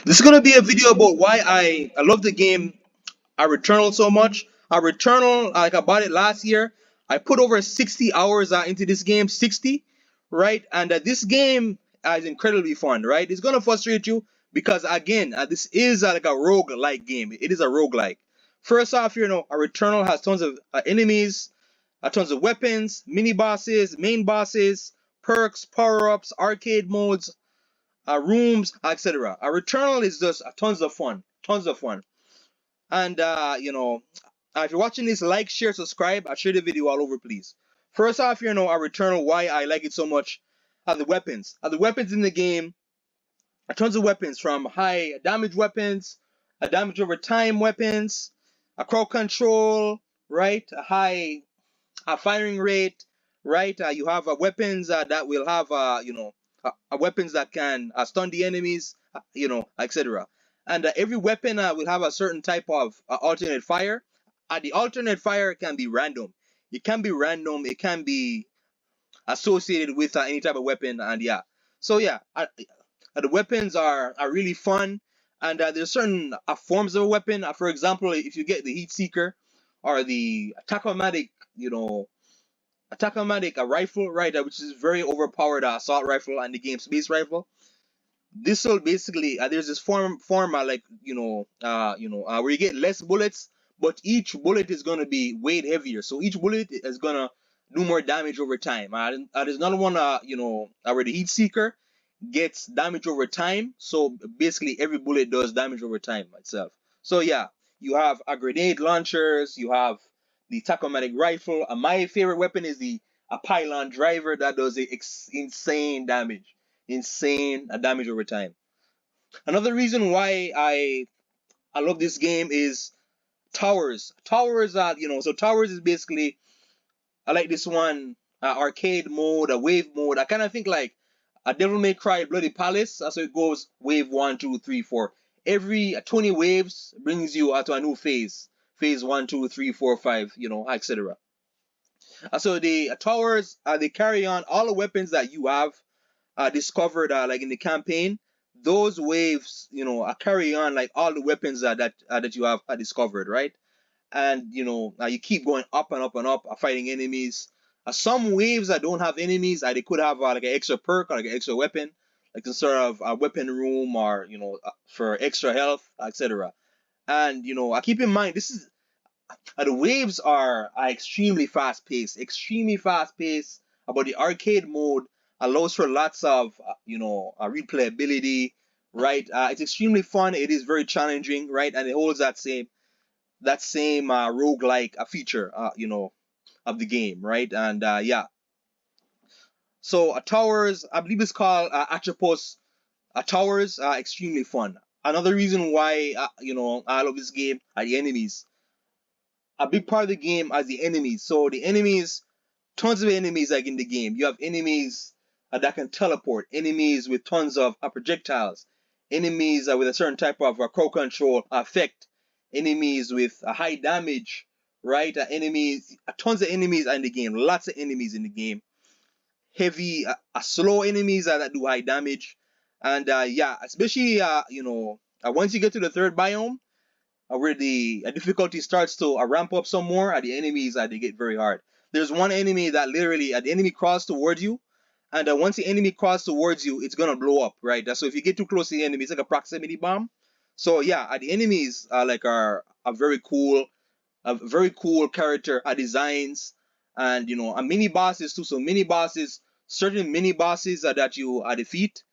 This is gonna be a video about why I love the game Returnal so much. Returnal, like I bought it last year. I put over 60 hours into this game, 60, right? And this game is incredibly fun, right? It's gonna frustrate you because again, this is like a rogue-like game. It is a rogue-like. First off, a Returnal has tons of enemies, tons of weapons, mini bosses, main bosses, perks, power-ups, arcade modes, rooms, etc. A Returnal is just tons of fun, tons of fun. And if you're watching this, like, share, subscribe. I share the video all over, please. First off, a Returnal. Why I like it so much are the weapons. The weapons in the game, tons of weapons from high damage weapons, a damage over time weapons, a crowd control, right? A high firing rate, right? You have weapons that will have, weapons that can stun the enemies, etc. And every weapon will have a certain type of alternate fire. The alternate fire can be random. It can be random. It can be associated with any type of weapon, and yeah. So yeah, the weapons are really fun, and there's certain forms of a weapon. For example, if you get the heat seeker or the tachomatic, a rifle, right, which is very overpowered assault rifle and the game space rifle. This will basically there's this form like where you get less bullets, but each bullet is gonna be weight heavier, so each bullet is gonna do more damage over time. There's another one where the heat seeker gets damage over time, so basically every bullet does damage over time itself. So yeah, you have a grenade launchers, you have the tachomatic rifle. My favorite weapon is the a pylon driver that does insane damage, insane damage over time. Another reason why I love this game is towers. Towers are so towers is basically I like this one arcade mode, a wave mode. I kind of think like a Devil May Cry Bloody Palace. So it goes wave 1, 2, 3, 4. Every 20 waves brings you to a new phase. Phase 1, 2, 3, 4, 5, etc. So the towers they carry on all the weapons that you have discovered like in the campaign. Those waves, carry on like all the weapons that you have discovered, right? And you keep going up and up and up, fighting enemies. Some waves that don't have enemies, they could have like an extra perk or like an extra weapon, like some sort of a weapon room or for extra health, etc. And I keep in mind this is the waves are extremely fast paced, extremely fast paced. But the arcade mode allows for lots of replayability, right? It's extremely fun. It is very challenging, right? And it holds that same roguelike feature, of the game, right? And yeah, so towers, I believe it's called Atropos. Towers are extremely fun. Another reason why I love this game are the enemies. A big part of the game are the enemies. So the enemies, tons of enemies like in the game. You have enemies that can teleport, enemies with tons of projectiles, enemies with a certain type of crowd control effect, enemies with a high damage, right? Enemies, tons of enemies are in the game, lots of enemies in the game. Heavy, slow enemies that do high damage, and yeah, especially once you get to the third biome, where the difficulty starts to ramp up some more, the enemies they get very hard. There's one enemy that literally the enemy crawls towards you, and once the enemy crawls towards you, it's gonna blow up, right? So if you get too close to the enemy, it's like a proximity bomb. So yeah, the enemies are very cool character designs, and mini bosses too. So mini bosses, certain mini bosses that you defeat,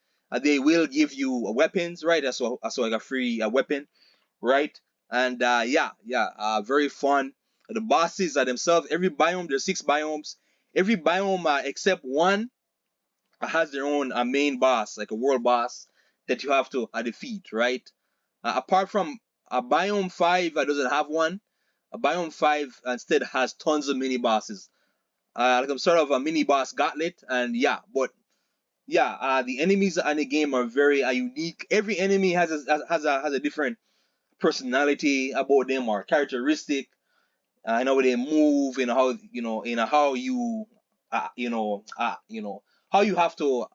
they will give you weapons, right? That's like a free weapon, right? And very fun. The bosses are themselves. Every biome, there's 6 biomes. Every biome except one has their own main boss, like a world boss that you have to defeat, right? Apart from biome 5, doesn't have one. Biome 5 instead has tons of mini bosses, like I'm sort of a mini boss gauntlet, and yeah, but yeah, the enemies in the game are very unique. Every enemy has a different personality about them or characteristic. I know how they move, how how you, how you have to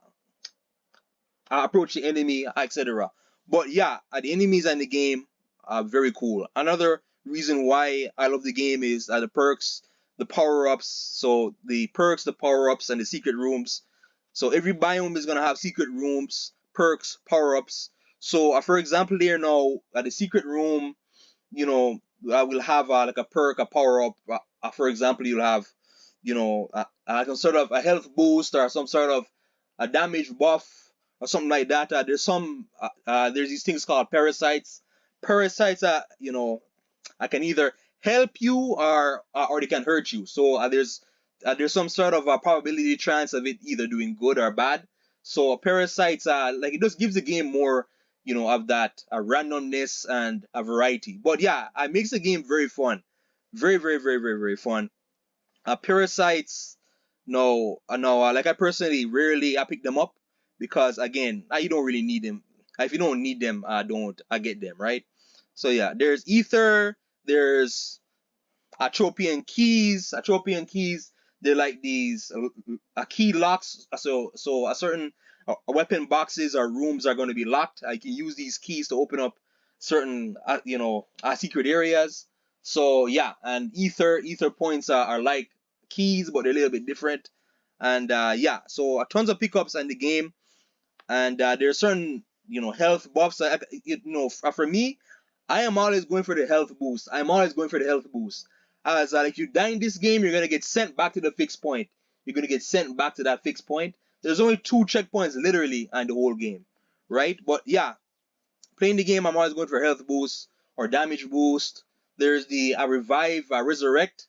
approach the enemy, etc. But yeah, the enemies and the game are very cool. Another reason why I love the game is the perks, the power ups. So the perks, the power ups, and the secret rooms. So every biome is gonna have secret rooms, perks, power ups. So for example, there now the secret room, you know, will have like a perk, a power up. For example, you'll have, some sort of a health boost or some sort of a damage buff or something like that. There's these things called parasites. Parasites, I can either help you or they can hurt you. So there's some sort of a probability chance of it either doing good or bad. So parasites, like it just gives the game more, of that randomness and a variety. But yeah, it makes the game very fun, very very very very very fun. Parasites, no, no, like I personally rarely I pick them up because again, you don't really need them. If you don't need them, don't get them, right? So yeah, there's ether, there's Atropian keys, they're like these key locks. So a certain weapon boxes or rooms are going to be locked. I can use these keys to open up certain secret areas. So yeah, and ether points are like keys, but they're a little bit different. And yeah, so tons of pickups in the game, and there's certain health buffs. For me, I am always going for the health boost. I'm always going for the health boost. As like you die in this game, you're gonna get sent back to the fixed point. You're gonna get sent back to that fixed point. There's only 2 checkpoints literally in the whole game, right? But yeah, playing the game, I'm always going for health boost or damage boost. There's the revive, resurrect,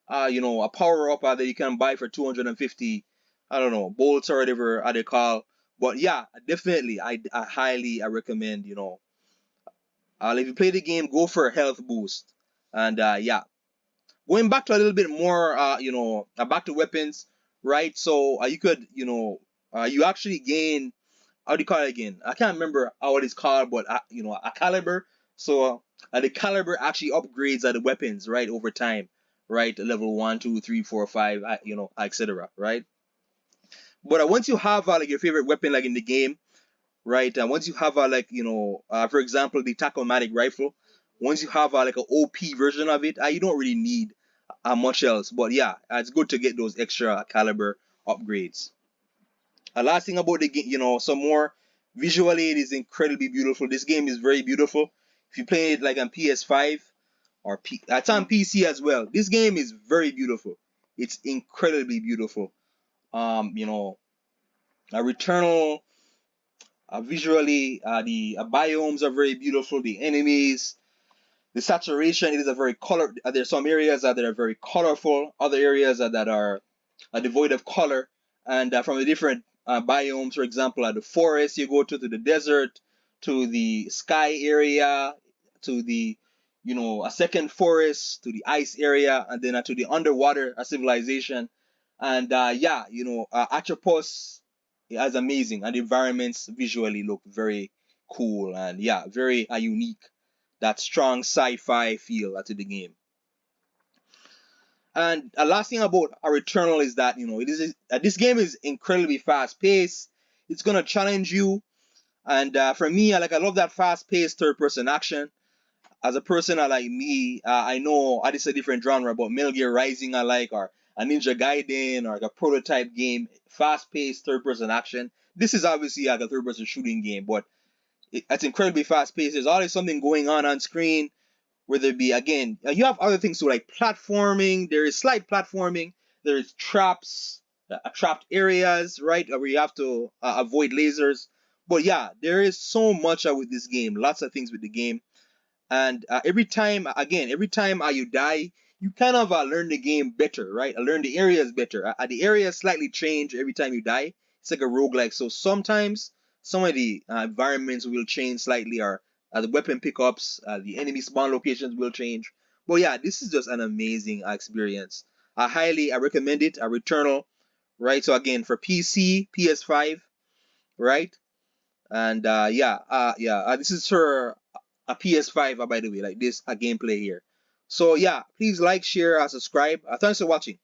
a power up that you can buy for 250, I don't know, bolts or whatever they call. But yeah, definitely, I highly recommend, if you play the game, go for a health boost. And yeah, going back to a little bit more, back to weapons, right? So you could, you actually gain, how do you call it again? I can't remember how it is called, but a caliber. So the caliber actually upgrades the weapons, right, over time, right? Level 1, 2, 3, 4, 5, etc. Right? But once you have like your favorite weapon, like in the game, right? And once you have for example, the tachomatic rifle, once you have like an OP version of it, you don't really need much else. But yeah, it's good to get those extra caliber upgrades. Last thing about the game, some more visually, it is incredibly beautiful. This game is very beautiful. If you play it like on PS5 or it's on PC as well, this game is very beautiful. It's incredibly beautiful. A Returnal, visually, the biomes are very beautiful. The enemies, the saturation, it is a very color. There's some areas that are very colorful, other areas that are devoid of color. And from the different biomes, for example, the forest you go to the desert, to the sky area, to the a second forest, to the ice area, and then to the underwater civilization. And yeah, Atropos is amazing, and the environments visually look very cool and yeah, very unique. That strong sci-fi feel to the game. And last thing about a Returnal is that this game is incredibly fast paced. It's gonna challenge you, and for me, I love that fast paced third person action. As a person like me, I know this is a different genre, but Metal Gear Rising I like, or a Ninja Gaiden, or like a prototype game, fast paced third person action. This is obviously like a third person shooting game, but it's incredibly fast paced. There's always something going on screen, whether it be again, you have other things too, like platforming. There is slight platforming. There is traps, trapped areas, right, where you have to avoid lasers. But yeah, there is so much with this game. Lots of things with the game, and every time you die, you kind of learn the game better, right? Learn the areas better. The areas slightly change every time you die. It's like a roguelike. So sometimes some of the environments will change slightly, or the weapon pickups, the enemy spawn locations will change. But yeah, this is just an amazing experience. I recommend it. A Returnal, right? So again, for PC, PS5, right? And this is for a PS5, by the way, like this a gameplay here. So yeah, please like, share, subscribe. Thanks for watching.